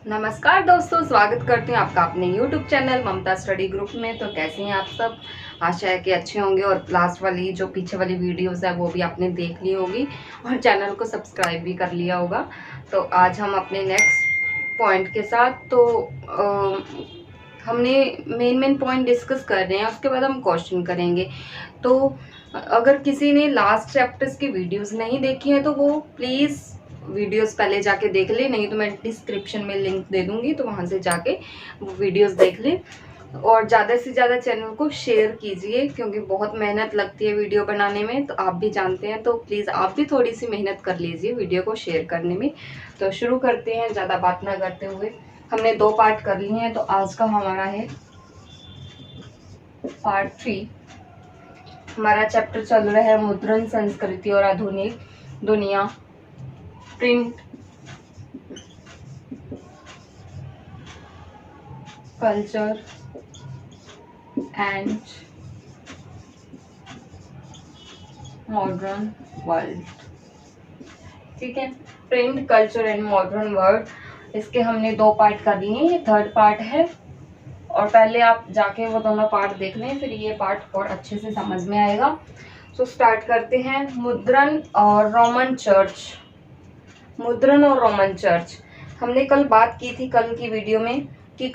नमस्कार दोस्तों, स्वागत करती हूँ आपका अपने YouTube चैनल ममता स्टडी ग्रुप में। तो कैसे हैं आप सब? आशा है कि अच्छे होंगे और लास्ट वाली जो पीछे वाली वीडियोस है वो भी आपने देख ली होगी और चैनल को सब्सक्राइब भी कर लिया होगा। तो आज हम अपने नेक्स्ट पॉइंट के साथ हमने मेन पॉइंट डिस्कस कर रहे हैं, उसके बाद हम क्वेश्चन करेंगे। तो अगर किसी ने लास्ट चैप्टर्स की वीडियोस नहीं देखी है तो वो प्लीज़ वीडियोस पहले जाके देख ले, नहीं तो मैं डिस्क्रिप्शन में लिंक दे दूंगी, तो वहाँ से जाके वो वीडियोस देख ले। और ज़्यादा से ज़्यादा चैनल को शेयर कीजिए क्योंकि बहुत मेहनत लगती है वीडियो बनाने में, तो आप भी जानते हैं। तो प्लीज़ आप भी थोड़ी सी मेहनत कर लीजिए वीडियो को शेयर करने में। तो शुरू करते हैं ज़्यादा बात ना करते हुए। हमने 2 पार्ट कर लिए हैं, तो आज का हमारा है पार्ट 3। हमारा चैप्टर चल रहा है मुद्रण संस्कृति और आधुनिक दुनिया, print culture and modern world. ठीक है, print culture and modern world, इसके हमने 2 पार्ट कर लिए हैं, ये 3rd पार्ट है। और पहले आप जाके वो दोनों पार्ट देख लें, फिर ये पार्ट और अच्छे से समझ में आएगा। तो स्टार्ट करते हैं। मुद्रण और रोमन चर्च। मुद्रण और रोमन चर्च हमने कल बात की थी, कल की वीडियो में, कि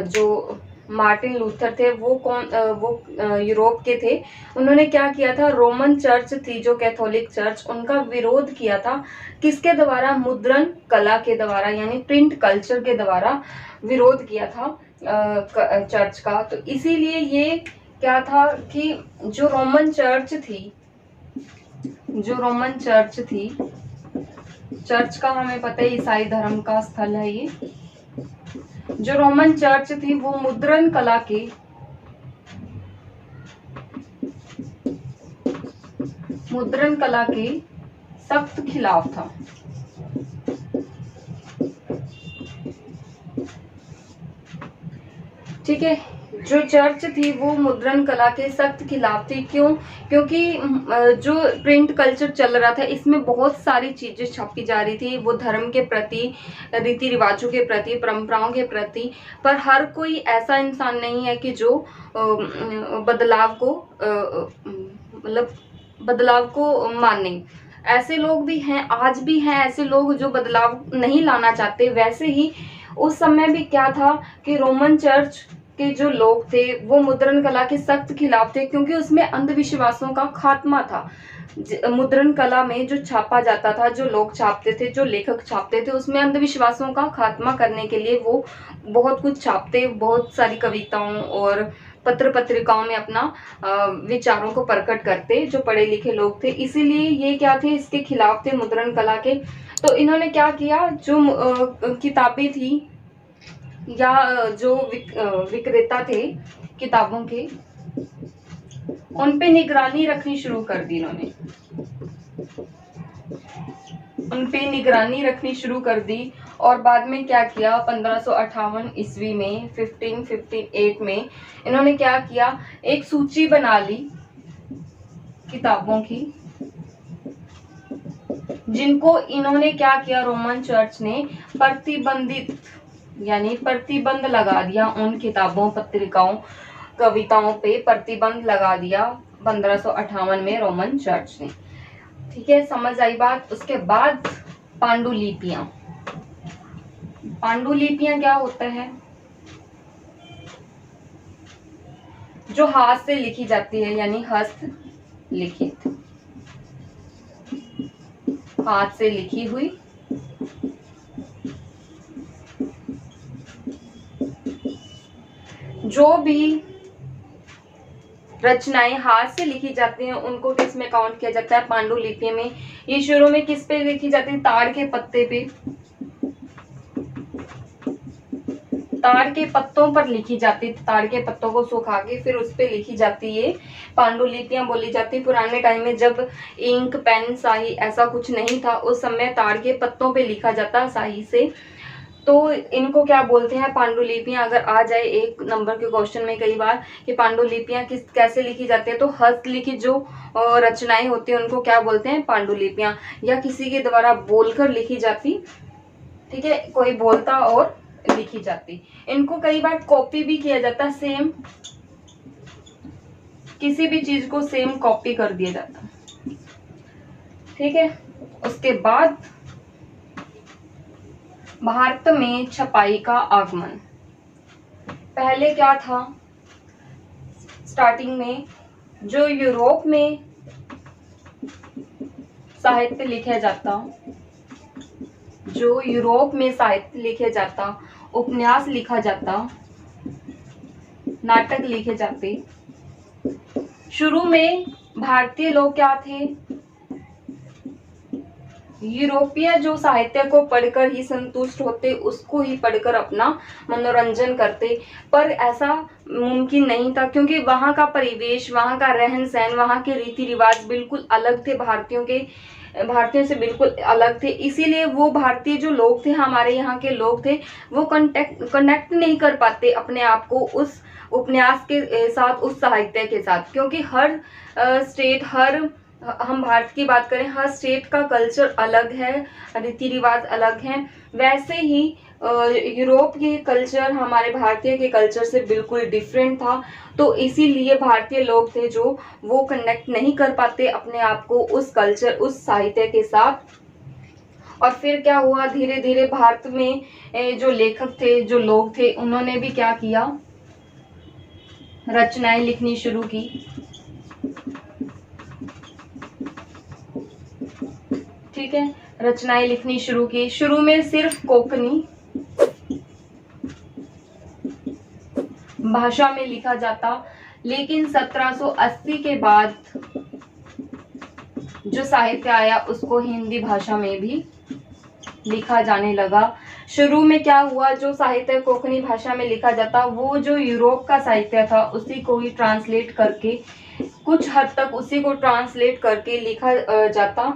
जो मार्टिन लूथर थे वो यूरोप के थे। उन्होंने क्या किया था, रोमन चर्च थी जो कैथोलिक चर्च, उनका विरोध किया था। किसके द्वारा? मुद्रण कला के द्वारा, यानी प्रिंट कल्चर के द्वारा विरोध किया था चर्च का। तो इसीलिए ये क्या था कि जो रोमन चर्च थी, चर्च का हमें पता है ईसाई धर्म का स्थल है ये। जो रोमन चर्च थी वो मुद्रण कला के सख्त खिलाफ था। ठीक है, जो चर्च थी वो मुद्रण कला के सख्त खिलाफ थी। क्यों? क्योंकि जो प्रिंट कल्चर चल रहा था इसमें बहुत सारी चीजें छापी जा रही थी, वो धर्म के प्रति, रीति रिवाजों के प्रति, परंपराओं के प्रति। पर हर कोई ऐसा इंसान नहीं है कि जो बदलाव को माने। ऐसे लोग भी हैं, आज भी हैं ऐसे लोग जो बदलाव नहीं लाना चाहते। वैसे ही उस समय भी क्या था कि रोमन चर्च के जो लोग थे वो मुद्रण कला के सख्त खिलाफ थे, क्योंकि उसमें अंधविश्वासों का खात्मा था। मुद्रण कला में जो छापा जाता था, जो लोग छापते थे, जो लेखक छापते थे, उसमें अंधविश्वासों का खात्मा करने के लिए वो बहुत कुछ छापते, बहुत सारी कविताओं और पत्र पत्रिकाओं में अपना विचारों को प्रकट करते, जो पढ़े लिखे लोग थे। इसीलिए ये क्या थे, इसके खिलाफ थे, मुद्रण कला के। तो इन्होंने क्या किया, जो किताबें थी या जो विक्रेता थे किताबों के, उन पे निगरानी रखनी शुरू कर दी इन्होंने। उन पे निगरानी रखनी शुरू कर दी। और बाद में क्या किया, 1558 ईस्वी में, 1558 में इन्होंने क्या किया, एक सूची बना ली किताबों की, जिनको इन्होंने क्या किया, रोमन चर्च ने प्रतिबंध लगा दिया। उन किताबों, पत्रिकाओं, कविताओं पे प्रतिबंध लगा दिया 1558 में रोमन चर्च ने। ठीक है, समझ आई बात? उसके बाद पांडुलिपियां क्या होता है? जो हाथ से लिखी जाती है, यानी हस्तलिखित, हाथ से लिखी हुई जो भी रचनाएं हाथ से लिखी जाती हैं उनको किस में काउंट किया जाता है? पांडुलिपि में। ये शुरू में किस पे लिखी जाती है? ताड़ के पत्ते पे, ताड़ के पत्तों पर लिखी जाती, ताड़ के पत्तों को सुखा के फिर उस पे लिखी जाती है, पांडुलिपियां बोली जाती। पुराने टाइम में जब इंक, पेन, स्याही ऐसा कुछ नहीं था, उस समय ताड़ के पत्तों पे लिखा जाता स्याही से। तो इनको क्या बोलते हैं? पांडुलिपियां। अगर आ जाए 1 नंबर के क्वेश्चन में कई बार कि पांडुलिपियां कैसे लिखी जाती है, तो हस्तलिखित जो रचनाएं होती है उनको क्या बोलते हैं? पांडुलिपियां। या किसी के द्वारा बोलकर लिखी जाती ठीक है, कोई बोलता और लिखी जाती। इनको कई बार कॉपी भी किया जाता, सेम किसी भी चीज को सेम कॉपी कर दिया जाता। ठीक है, उसके बाद भारत में छपाई का आगमन। पहले क्या था, स्टार्टिंग में जो यूरोप में साहित्य लिखा जाता, जो यूरोप में साहित्य लिखे जाता, उपन्यास लिखा जाता, नाटक लिखे जाते, शुरू में भारतीय लोग क्या थे, यूरोपीय जो साहित्य को पढ़कर ही संतुष्ट होते, उसको ही पढ़कर अपना मनोरंजन करते। पर ऐसा मुमकिन नहीं था, क्योंकि वहाँ का परिवेश, वहाँ का रहन सहन, वहाँ के रीति रिवाज बिल्कुल अलग थे, भारतीयों से बिल्कुल अलग थे। इसीलिए वो भारतीय जो लोग थे, हमारे यहाँ के लोग थे, वो कनेक्ट नहीं कर पाते अपने आप को उस उपन्यास के साथ, उस साहित्य के साथ, क्योंकि हर स्टेट, हम भारत की बात करें, हर स्टेट का कल्चर अलग है, रीति रिवाज अलग हैं। वैसे ही यूरोप के कल्चर हमारे भारतीय के कल्चर से बिल्कुल डिफरेंट था। तो इसीलिए भारतीय लोग थे जो वो कनेक्ट नहीं कर पाते अपने आप को उस कल्चर, उस साहित्य के साथ। और फिर क्या हुआ, धीरे धीरे भारत में जो लेखक थे, जो लोग थे, उन्होंने भी क्या किया, रचनाएं लिखनी शुरू की। ठीक है, रचनाएं लिखनी शुरू की। शुरू में सिर्फ कोंकणी भाषा में लिखा जाता, लेकिन 1780 के बाद जो साहित्य आया उसको हिंदी भाषा में भी लिखा जाने लगा। शुरू में क्या हुआ, जो साहित्य कोंकणी भाषा में लिखा जाता, वो जो यूरोप का साहित्य था उसी को ही ट्रांसलेट करके, कुछ हद तक उसी को ट्रांसलेट करके लिखा जाता।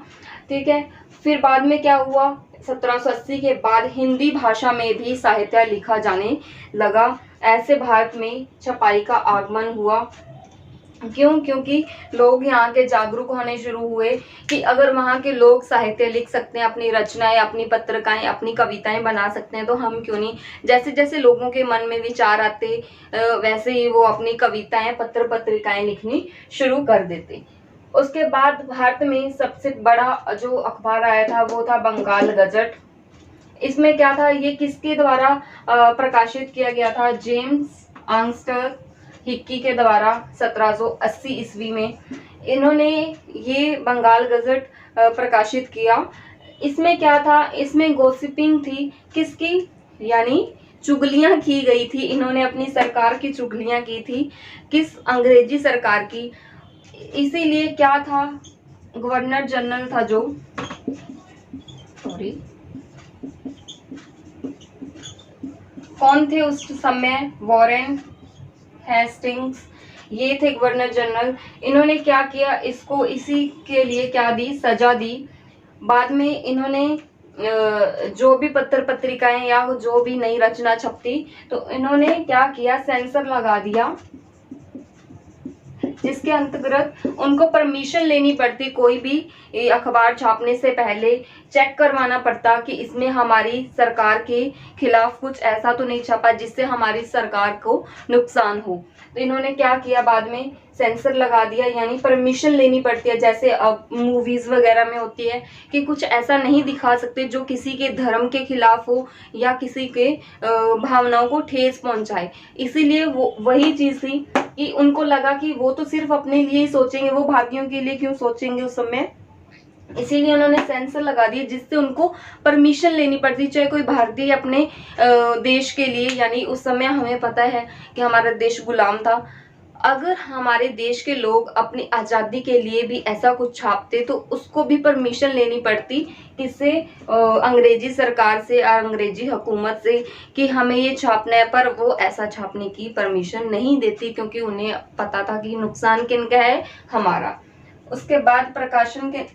ठीक है, फिर बाद में क्या हुआ, 1780 के बाद हिंदी भाषा में भी साहित्य लिखा जाने लगा। ऐसे भारत में छपाई का आगमन हुआ। क्यों? क्योंकि लोग यहाँ के जागरूक होने शुरू हुए कि अगर वहाँ के लोग साहित्य लिख सकते हैं, अपनी रचनाएं, अपनी पत्रिकाएं, अपनी कविताएं बना सकते हैं, तो हम क्यों नहीं। जैसे जैसे लोगों के मन में विचार आते, वैसे ही वो अपनी कविताएं, पत्रिकाएं लिखनी शुरू कर देते। उसके बाद भारत में सबसे बड़ा जो अखबार आया था वो था बंगाल गजट। इसमें क्या था, ये किसके द्वारा प्रकाशित किया गया था, जेम्स आर्मस्ट्रांग हिक्की के द्वारा 1780 ईस्वी में इन्होंने ये बंगाल गजट प्रकाशित किया। इसमें क्या था, इसमें गॉसिपिंग थी, किसकी, यानी चुगलियां की गई थी। इन्होंने अपनी सरकार की चुगलियां की थी, किस, अंग्रेजी सरकार की। इसीलिए क्या था, गवर्नर जनरल था जो, कौन थे उस समय, वॉरेन हेस्टिंग्स, ये थे गवर्नर जनरल। इन्होंने क्या किया, इसको इसी के लिए क्या दी, सजा दी। बाद में इन्होंने जो भी पत्रिकाएं या जो भी नई रचना छपती, तो इन्होंने क्या किया, सेंसर लगा दिया, जिसके अंतर्गत उनको परमिशन लेनी पड़ती, कोई भी अखबार छापने से पहले चेक करवाना पड़ता कि इसमें हमारी सरकार के खिलाफ कुछ ऐसा तो नहीं छपा जिससे हमारी सरकार को नुकसान हो। तो इन्होंने क्या किया, बाद में सेंसर लगा दिया, यानी परमिशन लेनी पड़ती है। जैसे अब मूवीज वगैरह में होती है कि कुछ ऐसा नहीं दिखा सकते जो किसी के धर्म के खिलाफ हो या किसी के भावनाओं को ठेस पहुंचाए। इसीलिए वो वही चीज थी कि उनको लगा कि वो तो सिर्फ अपने लिए ही सोचेंगे, वो भारतीयों के लिए क्यों सोचेंगे उस समय। इसीलिए उन्होंने सेंसर लगा दिए, जिससे उनको परमिशन लेनी पड़ती, चाहे कोई भारतीय अपने देश के लिए, यानी उस समय हमें पता है कि हमारा देश गुलाम था। अगर हमारे देश के लोग अपनी आज़ादी के लिए भी ऐसा कुछ छापते तो उसको भी परमिशन लेनी पड़ती, किससे, अंग्रेजी सरकार से, अंग्रेजी हुकूमत से, कि हमें ये छापना है। पर वो ऐसा छापने की परमिशन नहीं देती, क्योंकि उन्हें पता था कि नुकसान किनका है, हमारा। उसके बाद प्रकाशन के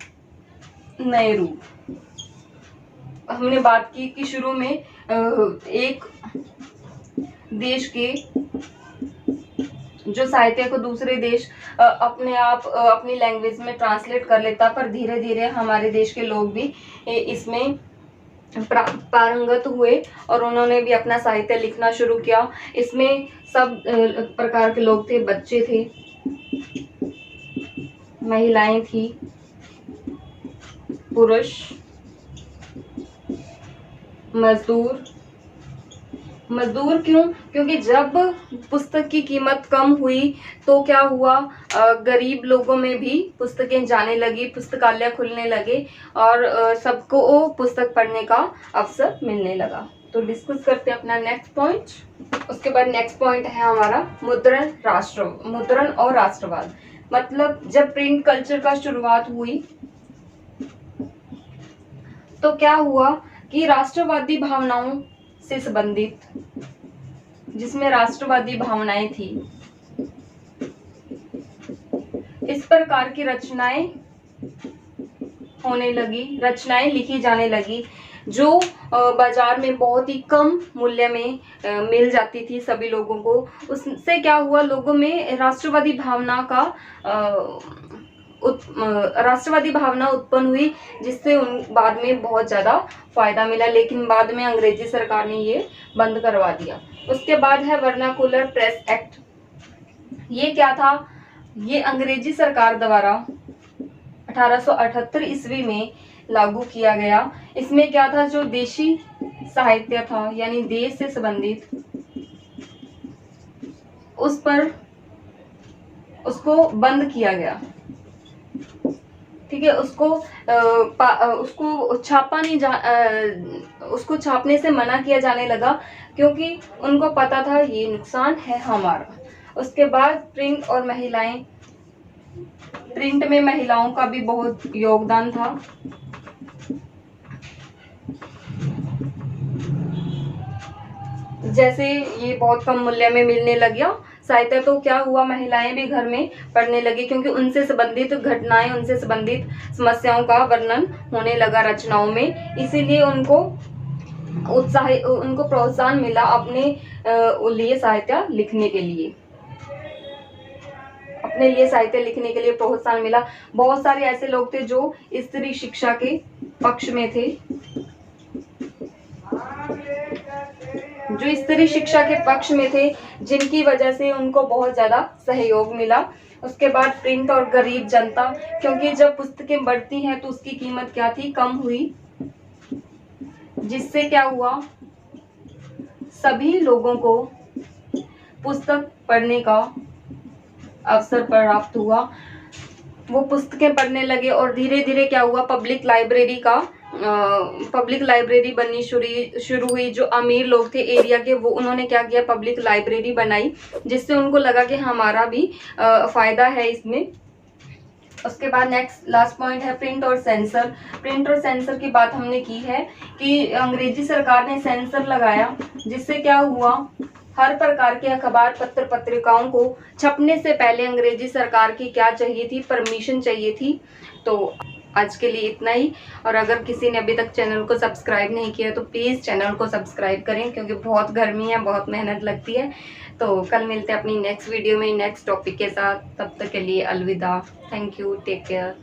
नए रूप, हमने बात की कि शुरू में एक देश के जो साहित्य को दूसरे देश अपने आप अपनी लैंग्वेज में ट्रांसलेट कर लेता, पर धीरे धीरे हमारे देश के लोग भी इसमें पारंगत हुए और उन्होंने भी अपना साहित्य लिखना शुरू किया। इसमें सब प्रकार के लोग थे, बच्चे थे, महिलाएं थी, पुरुष, मजदूर क्यों? क्योंकि जब पुस्तक की कीमत कम हुई तो क्या हुआ, गरीब लोगों में भी पुस्तकें जाने लगी, पुस्तकालय खुलने लगे और सबको पुस्तक पढ़ने का अवसर मिलने लगा। तो डिस्कस करते हैं अपना नेक्स्ट पॉइंट। उसके बाद नेक्स्ट पॉइंट है हमारा मुद्रण और राष्ट्रवाद। मतलब जब प्रिंट कल्चर का शुरुआत हुई तो क्या हुआ कि राष्ट्रवादी भावनाओं से संबंधित, जिसमें राष्ट्रवादी भावनाएं थी, इस प्रकार की रचनाएं होने लगी, रचनाएं लिखी जाने लगी जो बाजार में बहुत ही कम मूल्य में मिल जाती थी सभी लोगों को। उससे क्या हुआ, लोगों में राष्ट्रवादी भावना उत्पन्न हुई, जिससे उन बाद में बहुत ज़्यादा फायदा मिला, लेकिन बाद में अंग्रेजी सरकार ने ये बंद करवा दिया। उसके बाद है वर्नाकुलर प्रेस एक्ट। ये क्या था? ये अंग्रेजी सरकार द्वारा 1878 ईस्वी में लागू किया गया। इसमें क्या था, जो देशी साहित्य था यानी देश से संबंधित, उसको बंद किया गया। ठीक है, उसको छापने से मना किया जाने लगा, क्योंकि उनको पता था ये नुकसान है हमारा। उसके बाद प्रिंट में महिलाओं का भी बहुत योगदान था। जैसे ये बहुत कम मूल्य में मिलने लग गया साहित्य, तो क्या हुआ, महिलाएं भी घर में पढ़ने लगी, क्योंकि उनसे संबंधित घटनाएं, उनसे संबंधित समस्याओं का वर्णन होने लगा रचनाओं में। इसीलिए उनको प्रोत्साहन मिला अपने लिए साहित्य लिखने के लिए, प्रोत्साहन मिला। बहुत सारे ऐसे लोग थे जो स्त्री शिक्षा के पक्ष में थे, जिनकी वजह से उनको बहुत ज्यादा सहयोग मिला। उसके बाद प्रिंट और गरीब जनता, क्योंकि जब पुस्तकें बढ़ती हैं तो उसकी कीमत क्या थी, कम हुई, जिससे क्या हुआ, सभी लोगों को पुस्तक पढ़ने का अवसर प्राप्त हुआ। वो पुस्तकें पढ़ने लगे और धीरे धीरे क्या हुआ, पब्लिक लाइब्रेरी बननी शुरू हुई। जो अमीर लोग थे एरिया के, वो उन्होंने क्या किया, पब्लिक लाइब्रेरी बनाई, जिससे उनको लगा कि हमारा भी फायदा है इसमें। उसके बाद लास्ट पॉइंट है प्रिंट और सेंसर। प्रिंट और सेंसर की बात हमने की है कि अंग्रेजी सरकार ने सेंसर लगाया, जिससे क्या हुआ, हर प्रकार के अखबार पत्र पत्रिकाओं को छपने से पहले अंग्रेजी सरकार की क्या चाहिए थी, परमिशन चाहिए थी। तो आज के लिए इतना ही, और अगर किसी ने अभी तक चैनल को सब्सक्राइब नहीं किया तो प्लीज़ चैनल को सब्सक्राइब करें, क्योंकि बहुत गर्मी है, बहुत मेहनत लगती है। तो कल मिलते हैं अपनी नेक्स्ट वीडियो में नेक्स्ट टॉपिक के साथ। तब तक के लिए अलविदा। Thank you, take care.